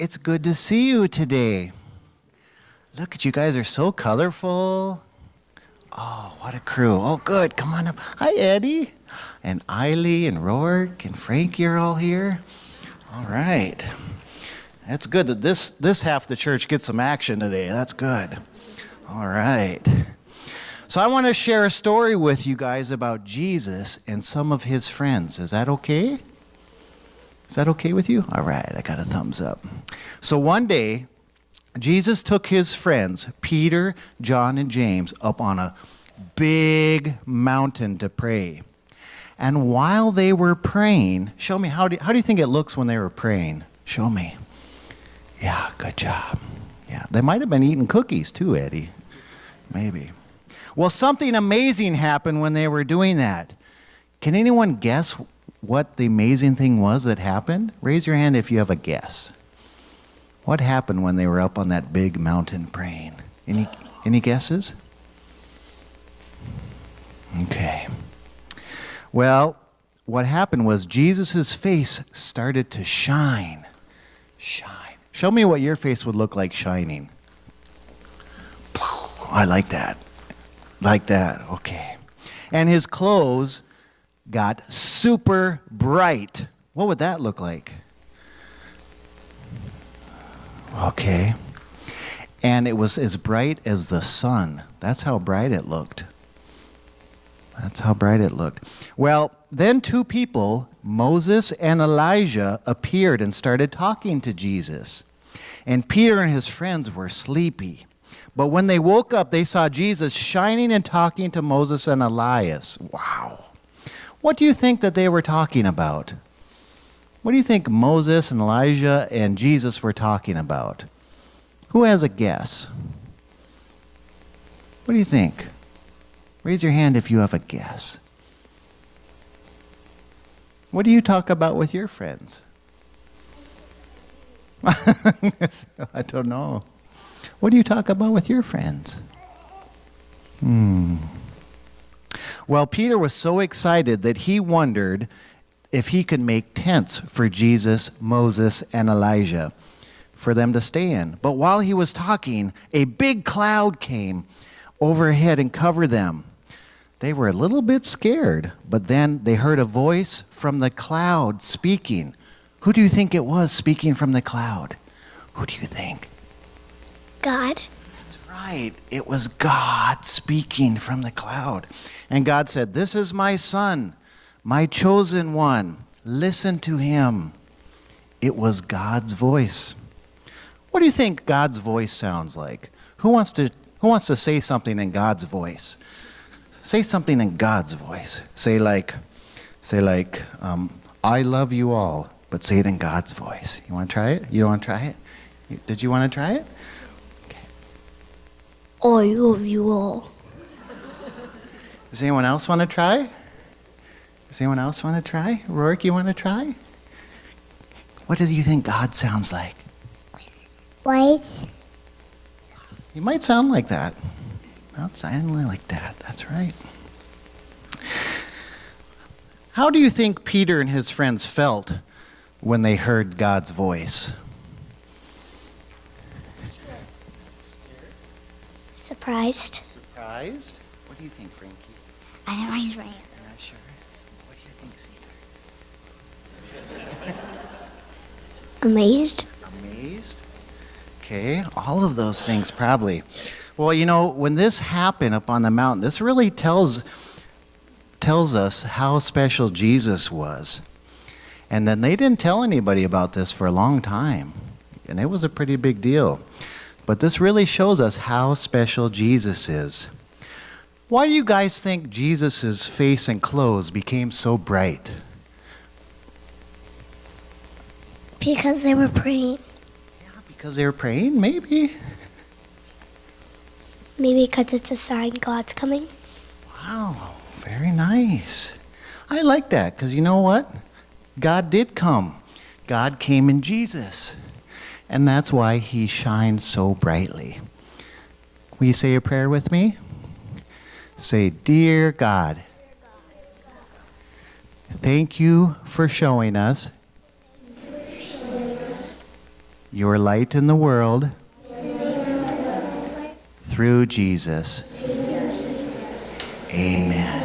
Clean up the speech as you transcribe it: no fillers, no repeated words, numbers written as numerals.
It's good to see you today. Look at you guys are so colorful. Oh, what a crew. Oh, good. Come on up. Hi, Eddie. And Eiley and Rourke and Frank, you're all here. All right. That's good that this half of the church gets some action today. That's good. All right. So I want to share a story with you guys about Jesus and some of his friends. Is that okay? Is that okay with you? All right, I got a thumbs up. So one day, Jesus took his friends, Peter, John, and James, up on a big mountain to pray. And while they were praying, show me, how do you think it looks when they were praying? Show me. Yeah, good job. Yeah, they might have been eating cookies too, Eddie. Maybe. Well, something amazing happened when they were doing that. Can anyone guess what the amazing thing was that happened? Raise your hand if you have a guess. What happened when they were up on that big mountain praying? Any guesses? Okay. Well, what happened was Jesus' face started to shine. Shine. Show me what your face would look like shining. I like that. Like that. Okay. And his clothes got super bright. What would that look like? Okay. And it was as bright as the sun. That's how bright it looked. That's how bright it looked. Well, then two people, Moses and Elijah, appeared and started talking to Jesus. And Peter and his friends were sleepy. But when they woke up, they saw Jesus shining and talking to Moses and Elias. Wow. What do you think that they were talking about? What do you think Moses and Elijah and Jesus were talking about? Who has a guess? What do you think? Raise your hand if you have a guess. What do you talk about with your friends? I don't know. What do you talk about with your friends? Well, Peter was so excited that he wondered if he could make tents for Jesus, Moses, and Elijah for them to stay in. But while he was talking, a big cloud came overhead and covered them. They were a little bit scared, but then they heard a voice from the cloud speaking. Who do you think it was speaking from the cloud? Who do you think? God. That's right. It was God speaking from the cloud. And God said, "This is my son, my chosen one. Listen to him." It was God's voice. What do you think God's voice sounds like? Who wants to say something in God's voice? Say something in God's voice. Say like, I love you all, but say it in God's voice. You want to try it? You don't want to try it? Did you want to try it? I love you all. Does anyone else want to try? Does anyone else want to try? Rourke, you want to try? What do you think God sounds like? White. You might sound like that. Not sound like that. That's right. How do you think Peter and his friends felt when they heard God's voice? Surprised. Surprised? What do you think, Frankie? I didn't raise my hand. You're not sure? What do you think, Cedar? Amazed. Amazed? Okay, all of those things probably. Well, you know, when this happened up on the mountain, this really tells us how special Jesus was. And then they didn't tell anybody about this for a long time. And it was a pretty big deal. But this really shows us how special Jesus is. Why do you guys think Jesus' face and clothes became so bright? Because they were praying. Yeah, because they were praying, maybe. Maybe because it's a sign God's coming. Wow, very nice. I like that, because you know what? God did come. God came in Jesus. And that's why he shines so brightly. Will you say a prayer with me? Say, "Dear God, thank you for showing us Your light in the world through Jesus. Amen.